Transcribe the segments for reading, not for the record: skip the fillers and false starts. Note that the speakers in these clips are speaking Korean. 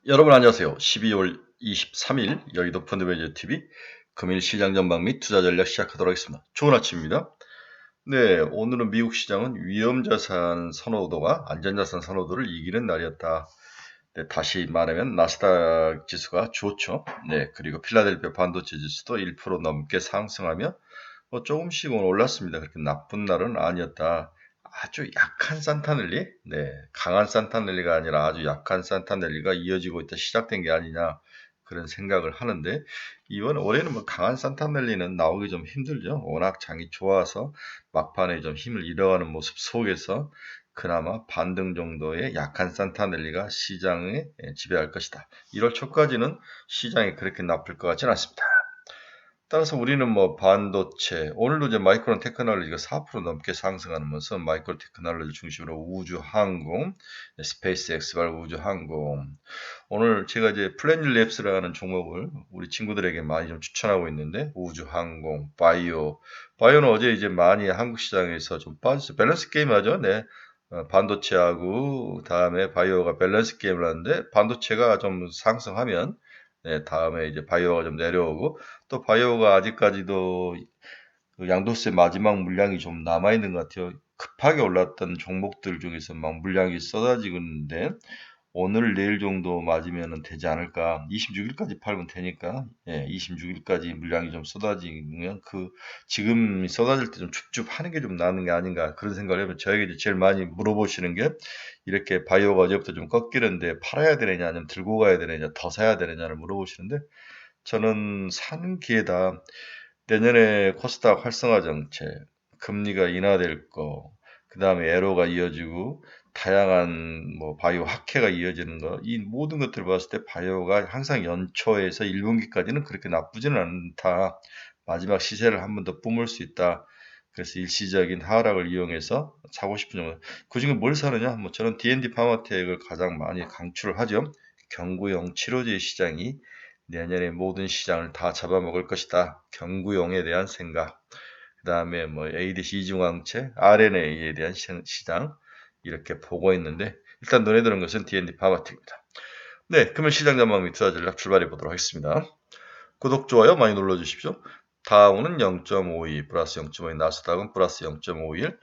여러분 안녕하세요. 12월 23일 여의도 펀드매니저 TV 금일 시장 전망 및 투자 전략 시작하도록 하겠습니다. 좋은 아침입니다. 네, 오늘은 미국 시장은 위험자산 선호도가 안전자산 선호도를 이기는 날이었다. 네, 다시 말하면 나스닥 지수가 좋죠. 네, 그리고 필라델피아 반도체 지수도 1% 넘게 상승하며 조금씩은 올랐습니다. 그렇게 나쁜 날은 아니었다. 아주 약한 산타넬리, 네, 강한 산타넬리가 아니라 아주 약한 산타넬리가 이어지고 있다, 시작된 게 아니냐, 그런 생각을 하는데, 이번 올해는 뭐 강한 산타넬리는 나오기 좀 힘들죠. 워낙 장이 좋아서 막판에 좀 힘을 잃어가는 모습 속에서 그나마 반등 정도의 약한 산타넬리가 시장에 지배할 것이다. 1월 초까지는 시장이 그렇게 나쁠 것 같지는 않습니다. 따라서 우리는 뭐 반도체, 오늘도 이제 마이크론 테크놀로지가 4% 넘게 상승하면서 마이크론 테크놀로지 중심으로 우주 항공, 스페이스X 발 우주 항공. 오늘 제가 이제 플래닛랩스라는 종목을 우리 친구들에게 많이 좀 추천하고 있는데, 우주 항공, 바이오는 어제 이제 많이 한국 시장에서 좀 빠졌어요. 밸런스 게임 하죠. 네. 반도체하고 다음에 바이오가 밸런스 게임을 하는데, 반도체가 좀 상승하면 네, 다음에 이제 바이오가 좀 내려오고, 또 바이오가 아직까지도 그 양도세 마지막 물량이 좀 남아있는 것 같아요. 급하게 올랐던 종목들 중에서 막 물량이 쏟아지고 있는데, 오늘 내일 정도 맞으면 되지 않을까. 26일까지 팔면 되니까, 예, 26일까지 물량이 좀 쏟아지면 지금 쏟아질 때 좀 줍줍하는 게 좀 나는 게 아닌가. 그런 생각을 해보면 저에게 이제 제일 많이 물어보시는 게, 이렇게 바이오가 어제부터 좀 꺾이는데 팔아야 되느냐, 아니면 들고 가야 되느냐, 더 사야 되느냐를 물어보시는데, 저는 사는 기회다. 내년에 코스닥 활성화 정책, 금리가 인하될 거, 그 다음에 애로가 이어지고, 다양한 뭐 바이오 학회가 이어지는 거, 이 모든 것들을 봤을 때 바이오가 항상 연초에서 1분기까지는 그렇게 나쁘지는 않다. 마지막 시세를 한 번 더 뿜을 수 있다. 그래서 일시적인 하락을 이용해서 사고 싶은 정도. 그중에 뭘 사느냐? 뭐 저는 D&D 파마텍을 가장 많이 강추를 하죠. 경구용 치료제 시장이 내년에 모든 시장을 다 잡아먹을 것이다. 경구용에 대한 생각. 그 다음에 뭐 ADC 이중항체, RNA에 대한 시장 이렇게 보고 있는데, 일단 눈에 드는 것은 D&D 파마텍입니다. 네, 금일 시장 전망 및 투자 전략 출발해 보도록 하겠습니다. 구독, 좋아요 많이 눌러주십시오. 다우는 0.52 플러스 0.52, 나스닥은 플러스 0.51,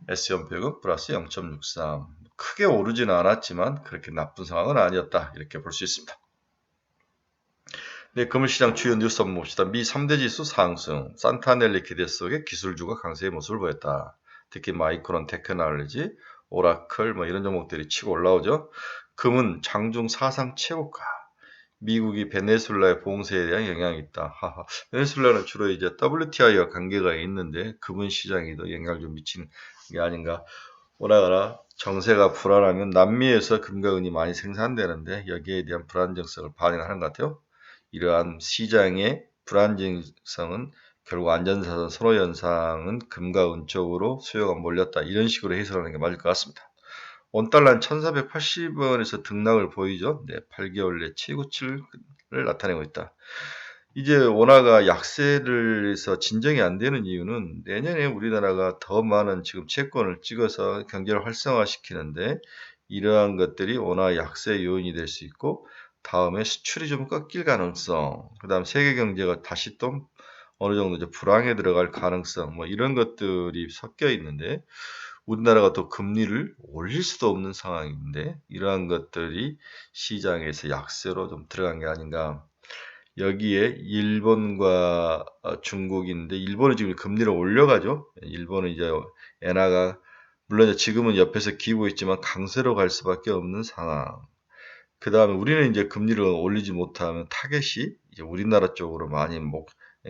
S&P는 플러스 0.63. 크게 오르지는 않았지만 그렇게 나쁜 상황은 아니었다, 이렇게 볼 수 있습니다. 네, 금일시장 주요 뉴스 한번 봅시다. 미 3대 지수 상승, 산타넬리 기대 속에 기술주가 강세의 모습을 보였다. 특히 마이크론 테크놀로지, 오라클 뭐 이런 종목들이 치고 올라오죠. 금은 장중 사상 최고가. 미국이 베네수엘라의 봉쇄에 대한 영향이 있다. 하하. 베네수엘라는 주로 이제 WTI와 관계가 있는데 금은 시장에도 영향을 좀 미치는 게 아닌가. 오나가나 정세가 불안하면 남미에서 금과 은이 많이 생산되는데 여기에 대한 불안정성을 반영하는 것 같아요. 이러한 시장의 불안정성은 결국 안전자산 선호 현상은 금과 은 쪽으로 수요가 몰렸다. 이런 식으로 해석하는 게 맞을 것 같습니다. 원달러는 1480원에서 등락을 보이죠. 네, 8개월 내 최고치를 나타내고 있다. 이제 원화가 약세를 해서 진정이 안 되는 이유는 내년에 우리나라가 더 많은 지금 채권을 찍어서 경제를 활성화시키는데, 이러한 것들이 원화 약세 요인이 될 수 있고, 다음에 수출이 좀 꺾일 가능성, 그 다음 세계 경제가 다시 또 어느 정도 이제 불황에 들어갈 가능성, 뭐 이런 것들이 섞여 있는데, 우리나라가 또 금리를 올릴 수도 없는 상황인데, 이러한 것들이 시장에서 약세로 좀 들어간 게 아닌가. 여기에 일본과 중국인데, 일본은 지금 금리를 올려가죠. 일본은 이제 엔화가 물론 이제 지금은 옆에서 기고 있지만 강세로 갈 수밖에 없는 상황. 그 다음에 우리는 이제 금리를 올리지 못하면 타겟이 이제 우리나라 쪽으로 많이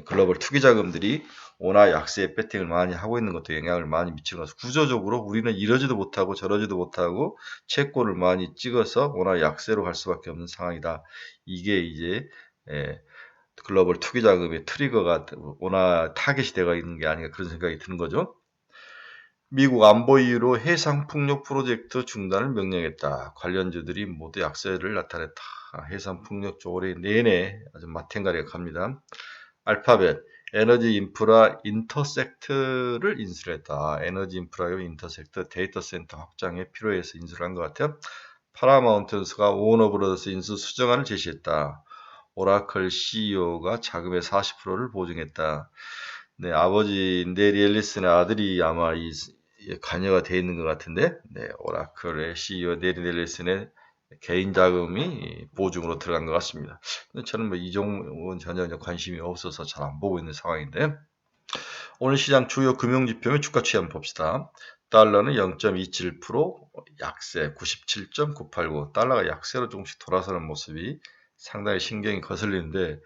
글로벌 투기 자금들이 원화 약세에 배팅을 많이 하고 있는 것도 영향을 많이 미치고 나서, 구조적으로 우리는 이러지도 못하고 저러지도 못하고 채권을 많이 찍어서 원화 약세로 갈 수밖에 없는 상황이다. 이게 이제 글로벌 투기 자금의 트리거가 원화 타겟이 되어 있는 게 아닌가, 그런 생각이 드는 거죠. 미국 안보 이유로 해상 풍력 프로젝트 중단을 명령했다. 관련주들이 모두 약세를 나타냈다. 해상 풍력 쪽으로 내내 아주 마탱가리가 갑니다. 알파벳, 에너지 인프라 인터섹트를 인수를 했다. 에너지 인프라요 인터섹트 데이터 센터 확장에 필요해서 인수를 한 것 같아요. 파라마운트가 워너브라더스 인수 수정안을 제시했다. 오라클 CEO가 자금의 40%를 보증했다. 네, 아버지 네리 앨리슨의 아들이 아마 이 관여가 되어 있는 것 같은데, 네, 오라클의 CEO 네리 앨리슨의 개인 자금이 보증으로 들어간 것 같습니다. 저는 뭐 이 종목은 전혀 관심이 없어서 잘 안 보고 있는 상황인데, 오늘 시장 주요 금융지표 주가 추이 한번 봅시다. 달러는 0.27%, 약세 97.989. 달러가 약세로 조금씩 돌아서는 모습이 상당히 신경이 거슬리는데,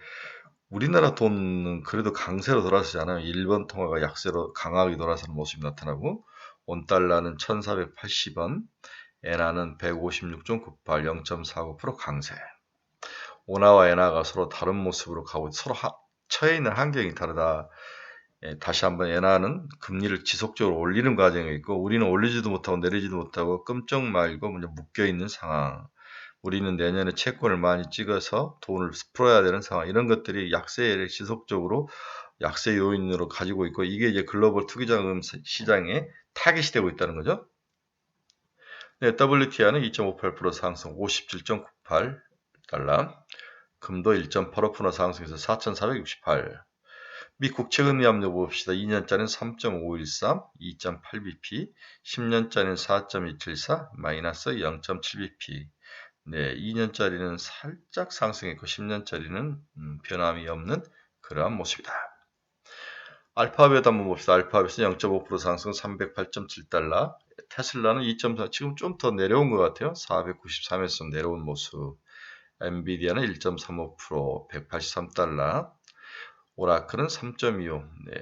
우리나라 돈은 그래도 강세로 돌아서잖아요. 일본 통화가 약세로 강하게 돌아서는 모습이 나타나고, 원달러는 1480원, 엔화는 156.98, 0.49% 강세. 원화와 엔화가 서로 다른 모습으로 가고 서로 처해 있는 환경이 다르다. 다시 한번 엔화는 금리를 지속적으로 올리는 과정에 있고, 우리는 올리지도 못하고 내리지도 못하고 끔쩍 말고 묶여 있는 상황. 우리는 내년에 채권을 많이 찍어서 돈을 풀어야 되는 상황. 이런 것들이 약세를 지속적으로 약세 요인으로 가지고 있고, 이게 이제 글로벌 투기자금 시장에 타깃이 되고 있다는 거죠. 네, WTI는 2.58% 상승 57.98달러. 금도 1.85% 상승해서 4,468. 미 국채금리 압력 봅시다. 2년짜리는 3.513, 2.8bp, 10년짜리는 4.274, 마이너스 0.7bp. 네, 2년짜리는 살짝 상승했고 10년짜리는 변함이 없는 그러한 모습이다. 알파벳 한번 봅시다. 알파벳은 0.5% 상승 308.7달러. 테슬라는 2.4, 지금 좀 더 내려온 것 같아요. 493에서 내려온 모습. 엔비디아는 1.35%, 183달러. 오라클은 3.25. 네.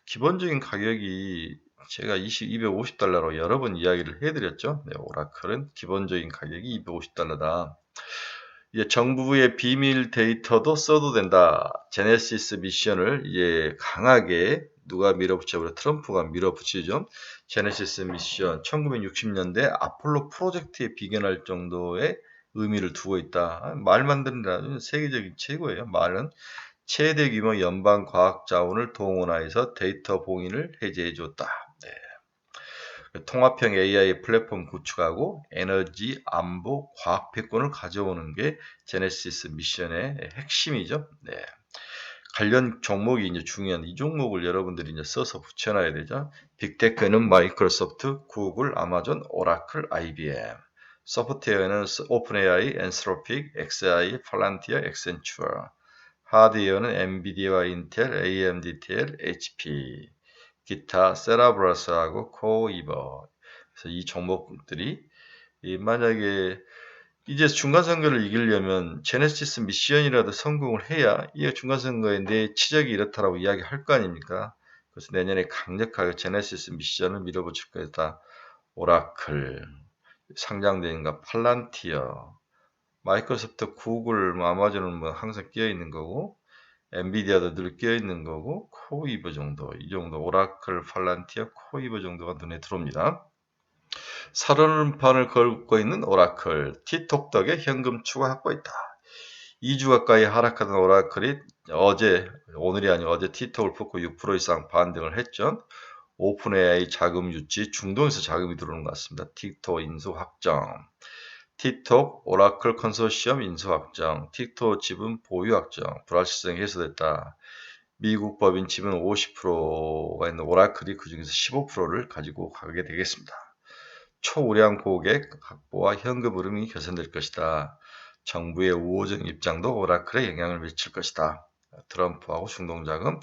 기본적인 가격이 제가 250달러로 여러 번 이야기를 해드렸죠. 네, 오라클은 기본적인 가격이 250달러다. 이제 정부의 비밀 데이터도 써도 된다. 제네시스 미션을 이제 강하게 누가 밀어붙여버려? 트럼프가 밀어붙이죠. 제네시스 미션 1960년대 아폴로 프로젝트에 비견할 정도의 의미를 두고 있다. 말만 듣는 세계적인 최고예요. 말은 최대 규모 연방 과학 자원을 동원하여서 데이터 봉인을 해제해 줬다. 네. 통합형 AI 플랫폼 구축하고 에너지 안보 과학 패권을 가져오는 게 제네시스 미션의 핵심이죠. 네. 관련 종목이 이제 중요한 이 종목을 여러분들이 이제 써서 붙여놔야 되죠. 빅테크는 마이크로소프트, 구글, 아마존, 오라클, IBM. 소프트웨어는 오픈AI, 엔스로픽, 엑스아이, 팔란티어, 엑센추어. 하드웨어는 엔비디아와 인텔, AMD, TL, HP. 기타, 세라브라스하고 코이버. 그래서 이 종목들이 만약에 이제 중간선거를 이기려면 제네시스 미션이라도 성공을 해야 이 중간선거에 내 치적이 이렇다라고 이야기할 거 아닙니까? 그래서 내년에 강력하게 제네시스 미션을 밀어붙일 거다. 오라클, 상장되는가 팔란티어, 마이크로소프트, 구글, 아마존은 항상 끼어 있는 거고, 엔비디아도 늘 끼어 있는 거고, 코이버 정도, 이 정도, 오라클, 팔란티어, 코이버 정도가 눈에 들어옵니다. 살얼음판을 걸고 있는 오라클, 티톡 덕에 현금 추가 확보했다. 2주 가까이 하락하던 오라클이 오늘이 아니고 어제 티톡을 뽑고 6% 이상 반등을 했죠. 오픈AI 자금 유치, 중동에서 자금이 들어오는 것 같습니다. 틱톡 인수 확정, 틱톡 오라클 컨소시엄 인수 확정, 틱톡 지분 보유 확정, 불확실성이 해소됐다. 미국 법인 지분 50%가 있는 오라클이 그중에서 15%를 가지고 가게 되겠습니다. 초우량 고객 확보와 현금 흐름이 개선될 것이다. 정부의 우호적 입장도 오라클에 영향을 미칠 것이다. 트럼프하고 중동자금,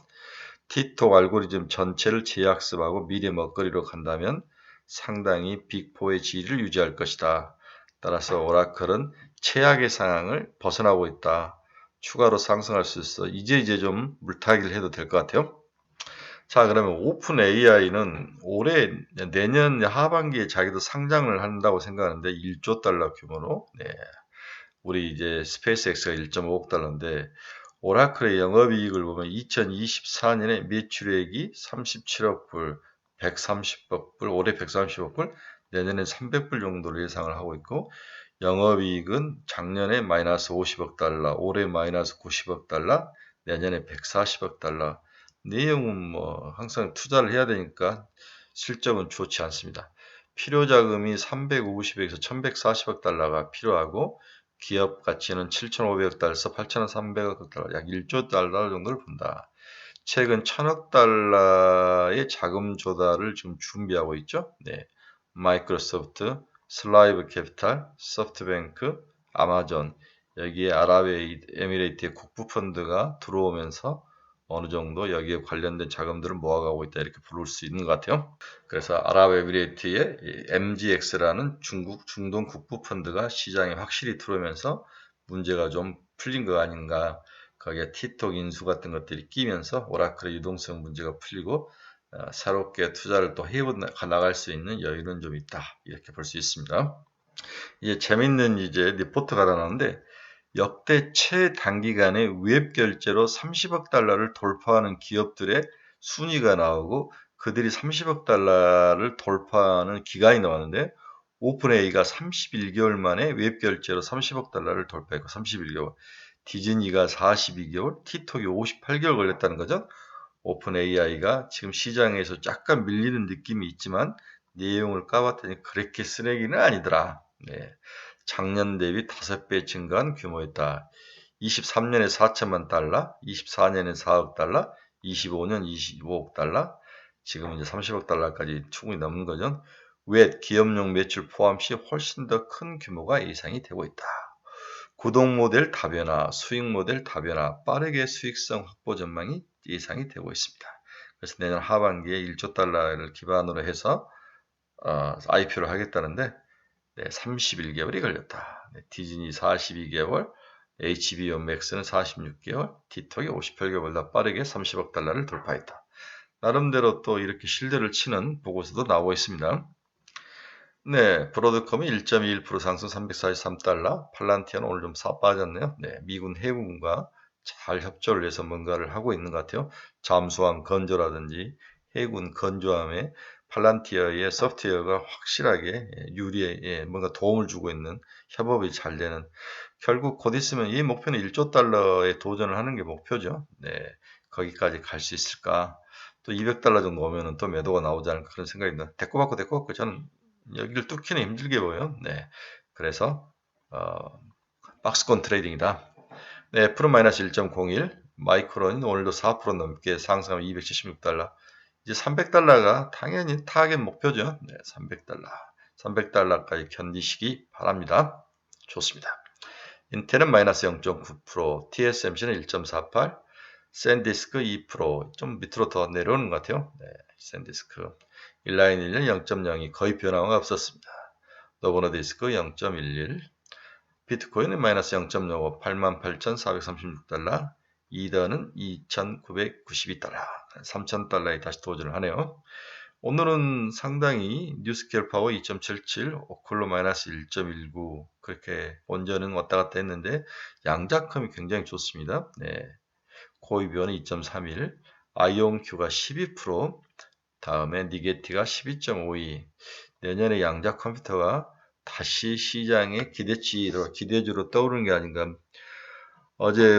틱톡 알고리즘 전체를 재학습하고 미래 먹거리로 간다면 상당히 빅4의 지위를 유지할 것이다. 따라서 오라클은 최악의 상황을 벗어나고 있다. 추가로 상승할 수 있어. 이제 좀 물타기를 해도 될 것 같아요. 자, 그러면 오픈 AI는 내년 하반기에 자기도 상장을 한다고 생각하는데 1조 달러 규모로. 네. 우리 이제 스페이스X가 1.5억 달러인데 오라클의 영업이익을 보면 2024년에 매출액이 37억 불, 130억 불, 올해 130억 불, 내년에 300불 정도를 예상을 하고 있고 영업이익은 작년에 마이너스 50억 달러, 올해 마이너스 90억 달러, 내년에 140억 달러. 내용은 뭐 항상 투자를 해야 되니까 실적은 좋지 않습니다. 필요 자금이 350억에서 1140억 달러가 필요하고 기업 가치는 7,500억 달러에서 8,300억 달러, 약 1조 달러 정도를 본다. 최근 1,000억 달러의 자금 조달을 지금 준비하고 있죠. 네. 마이크로소프트, 슬라이브 캐피탈, 소프트뱅크, 아마존, 여기에 아랍에미레이트의 국부펀드가 들어오면서 어느 정도 여기에 관련된 자금들을 모아가고 있다, 이렇게 부를 수 있는 것 같아요. 그래서 아랍에미레이트의 MGX라는 중국 중동 국부펀드가 시장에 확실히 들어오면서 문제가 좀 풀린 거 아닌가. 거기에 티톡 인수 같은 것들이 끼면서 오라클의 유동성 문제가 풀리고 새롭게 투자를 또 해나갈 수 있는 여유는 좀 있다, 이렇게 볼 수 있습니다. 이제 재밌는 리포트가 하나 나오는데, 역대 최단기간에 웹 결제로 30억 달러를 돌파하는 기업들의 순위가 나오고, 그들이 30억 달러를 돌파하는 기간이 나왔는데, 오픈AI가 31개월 만에 웹 결제로 30억 달러를 돌파했고, 31개월. 디즈니가 42개월, 틱톡이 58개월 걸렸다는 거죠. 오픈AI가 지금 시장에서 약간 밀리는 느낌이 있지만 내용을 까봤더니 그렇게 쓰레기는 아니더라. 네. 작년 대비 5배 증가한 규모였다. 23년에 4천만 달러, 24년에 4억 달러, 25년 25억 달러, 지금 이제 30억 달러까지 충분히 넘는 거죠. 외 기업용 매출 포함 시 훨씬 더 큰 규모가 예상이 되고 있다. 구독 모델 다변화, 수익 모델 다변화, 빠르게 수익성 확보 전망이 예상이 되고 있습니다. 그래서 내년 하반기에 1조 달러를 기반으로 해서 IPO를 하겠다는데, 네, 31개월이 걸렸다. 네, 디즈니 42개월, HBO Max는 46개월, 틱톡이 58개월보다 빠르게 30억 달러를 돌파했다. 나름대로 또 이렇게 실드를 치는 보고서도 나오고 있습니다. 네, 브로드컴이 1.21% 상승 343달러, 팔란티아는 오늘 좀 빠졌네요. 네, 미군 해군과 잘 협조를 해서 뭔가를 하고 있는 것 같아요. 잠수함 건조라든지 해군 건조함에 팔란티아의 소프트웨어가 확실하게 유리에 뭔가 도움을 주고 있는, 협업이 잘 되는, 결국 곧 있으면 이 목표는 1조 달러에 도전을 하는 게 목표죠. 네, 거기까지 갈 수 있을까? 또 200달러 정도 오면은 또 매도가 나오지 않을까, 그런 생각이 듭니다. 데꼬받고 저는 여기를 뚫기는 힘들게 보여요. 네, 그래서 박스권 트레이딩이다. 네, 애플은 마이너스 1.01, 마이크론은 오늘도 4% 넘게 상승하면 276달러. 이제 300달러가 당연히 타겟 목표죠. 네, 300달러. 300달러까지 견디시기 바랍니다. 좋습니다. 인텔은 마이너스 0.9%, TSMC는 1.48, 샌디스크 2%, 좀 밑으로 더 내려오는 것 같아요. 네, 샌디스크. 일라인일은 0.02, 거의 변화가 없었습니다. 노버노디스크 0.11, 비트코인은 마이너스 0.05, 88,436달러, 이더는 2,992달러, 3,000달러에 다시 도전을 하네요. 오늘은 상당히 뉴스케일 파워 2.77, 오클로 마이너스 1.19, 그렇게 원전은 왔다 갔다 했는데 양자컴이 굉장히 좋습니다. 네. 코이비온은 2.31, 아이온큐가 12%, 다음에 니게티가 12.52. 내년에 양자 컴퓨터가 다시 시장의 기대주로 떠오르는 게 아닌가. 어제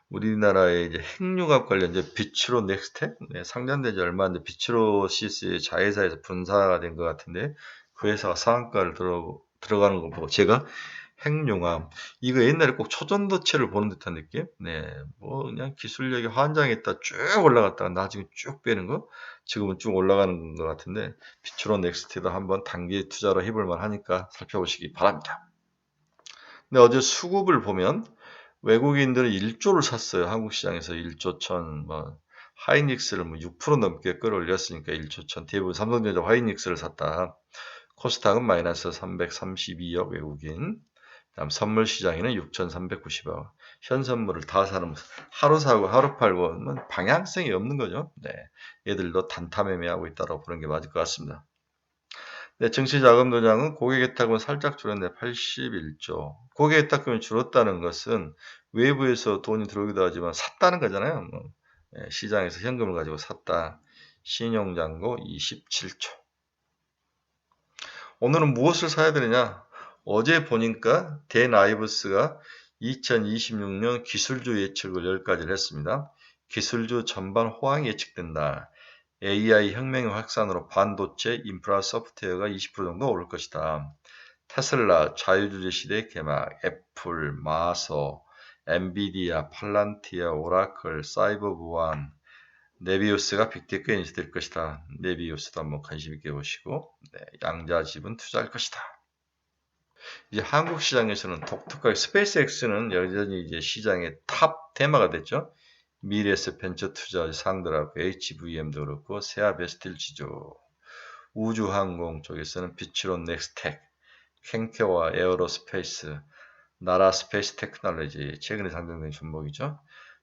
우리나라의 이제 핵융합 관련 비츠로 넥스텍, 네, 상장된 지 얼마 안 돼 비츠로 시스의 자회사에서 분사가 된 것 같은데, 그 회사가 상한가를 들어가는 거 보고 제가 핵융합, 이거 옛날에 꼭 초전도체를 보는 듯한 느낌? 네, 뭐 그냥 기술력이 환장했다 쭉 올라갔다가 나중에 쭉 빼는 거, 지금은 쭉 올라가는 것 같은데, 비추론 넥스트도 한번 단기 투자로 해볼 만하니까 살펴보시기 바랍니다. 근데 어제 수급을 보면 외국인들은 1조를 샀어요. 한국 시장에서 1조 천, 하이닉스를 6% 넘게 끌어올렸으니까 1조 천, 대부분 삼성전자 하이닉스를 샀다. 코스닥은 마이너스 332억 외국인, 다음 선물 시장에는 6,390억. 현 선물을 다 사는, 하루 사고 하루 팔고 방향성이 없는 거죠. 네, 얘들도 단타 매매하고 있다고 보는 게 맞을 것 같습니다. 네, 증시 자금 도장은 고객 예탁은 살짝 줄었는데 81조. 고객 예탁금이 줄었다는 것은 외부에서 돈이 들어오기도 하지만 샀다는 거잖아요. 네, 시장에서 현금을 가지고 샀다. 신용잔고 27조. 오늘은 무엇을 사야 되느냐? 어제 보니까 데나이브스가 2026년 기술주 예측을 10가지를 했습니다. 기술주 전반 호황이 예측된다. AI 혁명의 확산으로 반도체, 인프라, 소프트웨어가 20% 정도 오를 것이다. 테슬라, 자유주의 시대 개막, 애플, 마소, 엔비디아, 팔란티아, 오라클, 사이버브완, 네비우스가 빅테크에 인수될 것이다. 네비우스도 한번 관심 있게 보시고, 네, 양자지분 투자할 것이다. 이제 한국 시장에서는 독특하게 스페이스X는 여전히 이제 시장의 탑 테마가 됐죠. 미래에셋 벤처 투자 상들하고 HVM도 그렇고 세아베스틸 지주, 우주항공 쪽에서는 비추론 넥스텍, 캔케와 에어로스페이스, 나라 스페이스 테크놀로지 최근에 상장된 종목이죠.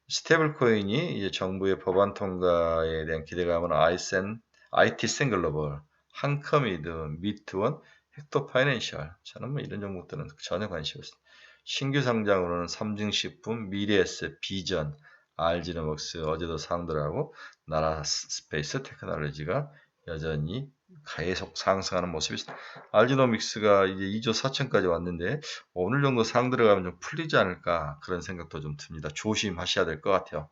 스테이블 코인이 이제 정부의 법안 통과에 대한 기대감은 IT센 글로벌, 한커미드, 미트원, 헥토 파이낸셜. 저는 뭐 이런 종목들은 전혀 관심이 없습니다. 신규 상장으로는 삼중식품, 미래에셋, 비전, RG노먹스 어제도 상들하고 나라 스페이스 테크놀로지가 여전히 계속 상승하는 모습이 있습니다. 알지노믹스가 이제 2조 4천까지 왔는데 오늘 정도 상 들어가면 좀 풀리지 않을까 그런 생각도 좀 듭니다. 조심하셔야 될 것 같아요.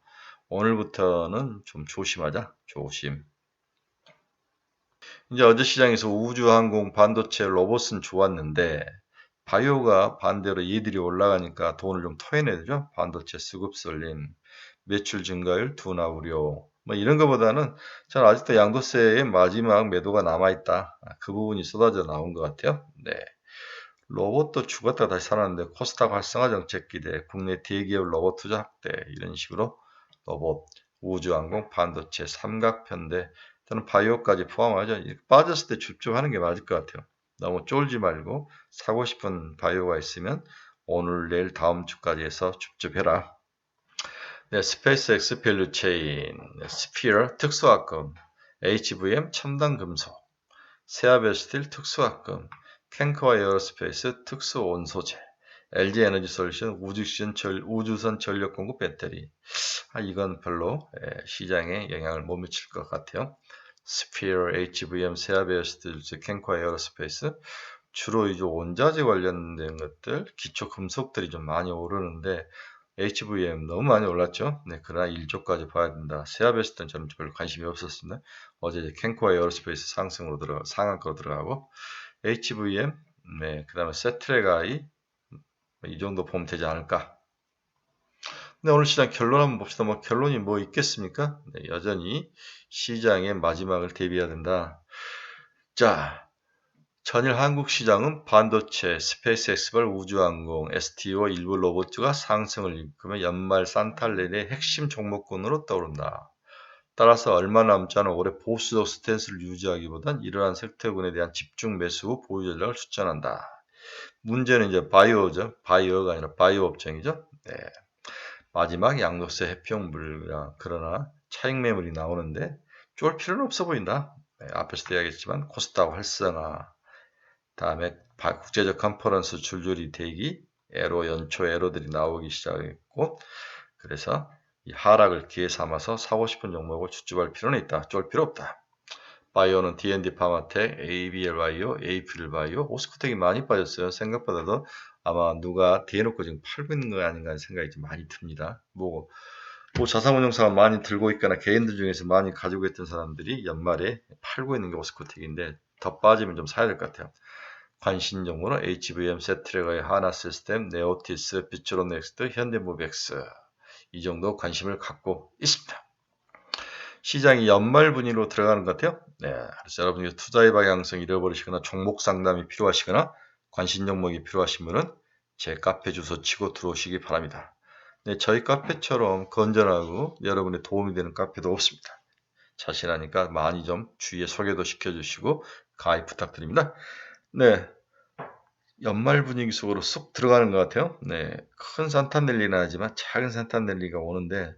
오늘부터는 좀 조심하자. 조심. 이제 어제 시장에서 우주항공, 반도체, 로봇은 좋았는데 바이오가 반대로 얘들이 올라가니까 돈을 좀 토해내야 되죠. 반도체 수급 쏠림, 매출 증가율 둔화 우려 뭐 이런 것보다는 저는 아직도 양도세의 마지막 매도가 남아있다. 그 부분이 쏟아져 나온 것 같아요. 네. 로봇도 죽었다가 다시 살았는데 코스닥 활성화 정책 기대, 국내 대기업 로봇 투자 확대 이런 식으로 로봇, 우주항공, 반도체, 삼각편대 저는 바이오까지 포함하죠. 빠졌을 때 집중하는 게 맞을 것 같아요. 너무 쫄지 말고 사고 싶은 바이오가 있으면 오늘 내일 다음 주까지 해서 줍줍해라. 네, 스페이스X 밸류체인, 스피어 특수화금, HVM 첨단 금속, 세아베스틸 특수화금, 캔커와 에어로스페이스 특수온소재, LG에너지솔루션 우주선 전력 공급 배터리. 이건 별로 시장에 영향을 못 미칠 것 같아요. 스피어, HVM, 세아베스틸, 캔커와 에어로스페이스 주로 이제 원자재 관련된 것들, 기초 금속들이 좀 많이 오르는데 HVM 너무 많이 올랐죠. 네, 그러나 1조까지 봐야 된다. 세아베스는 저는 별로 관심이 없었습니다. 어제 캔코와 에어로스페이스 상한가로 들어가고 HVM, 네, 그 다음에 세트레가이 이 정도 보면 되지 않을까. 네, 오늘 시장 결론 한번 봅시다. 뭐 결론이 뭐 있겠습니까? 네, 여전히 시장의 마지막을 대비해야 된다. 자, 전일 한국 시장은 반도체, 스페이스X발 우주항공, STO 일부 로봇주가 상승을 일으키며 연말 산탈렌의 핵심 종목군으로 떠오른다. 따라서 얼마 남지 않은 올해 보수적 스탠스를 유지하기보단 이러한 섹터군에 대한 집중 매수 후 보유 전략을 추천한다. 문제는 이제 바이오죠. 바이오가 아니라 바이오 업종이죠. 네. 마지막 양도세 회피용 물량, 그러나 차익 매물이 나오는데 쫄 필요는 없어 보인다. 네, 앞에서도 이야기했지만 코스닥 활성화, 다음에 국제적 컨퍼런스 줄줄이 대기, 연초 에러들이 나오기 시작했고, 그래서 이 하락을 기회 삼아서 사고 싶은 종목을 주춤할 필요는 있다. 쫄 필요 없다. 바이오는 D&D 파마텍, ABL 바이오, APL 바이오, 오스코텍이 많이 빠졌어요. 생각보다도 아마 누가 대놓고 지금 팔고 있는 거 아닌가 하는 생각이 좀 많이 듭니다. 뭐 자산운용사가 많이 들고 있거나 개인들 중에서 많이 가지고 있던 사람들이 연말에 팔고 있는 게 오스코텍인데 더 빠지면 좀 사야 될 것 같아요. 관심 종목은 HVM, 세트레가의 하나시스템, 네오티스, 비추론넥스트, 현대모백스 이 정도 관심을 갖고 있습니다. 시장이 연말 분위기로 들어가는 것 같아요. 네, 그래서 여러분이 투자의 방향성 잃어버리시거나 종목 상담이 필요하시거나 관심 종목이 필요하신 분은 제 카페 주소 치고 들어오시기 바랍니다. 네, 저희 카페처럼 건전하고 여러분의 도움이 되는 카페도 없습니다. 자신하니까 많이 좀 주위에 소개도 시켜주시고 가입 부탁드립니다. 네, 연말 분위기 속으로 쏙 들어가는 것 같아요. 네, 큰 산타넬리는 하지만 작은 산타넬리가 오는데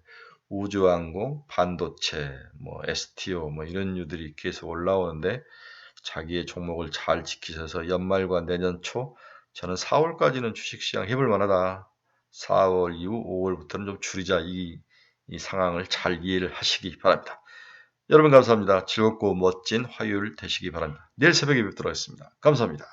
우주항공, 반도체, 뭐 STO 뭐 이런 유들이 계속 올라오는데 자기의 종목을 잘 지키셔서 연말과 내년 초 저는 4월까지는 주식시장 해볼 만하다. 4월 이후 5월부터는 좀 줄이자 이 상황을 잘 이해를 하시기 바랍니다. 여러분 감사합니다. 즐겁고 멋진 화요일 되시기 바랍니다. 내일 새벽에 뵙도록 하겠습니다. 감사합니다.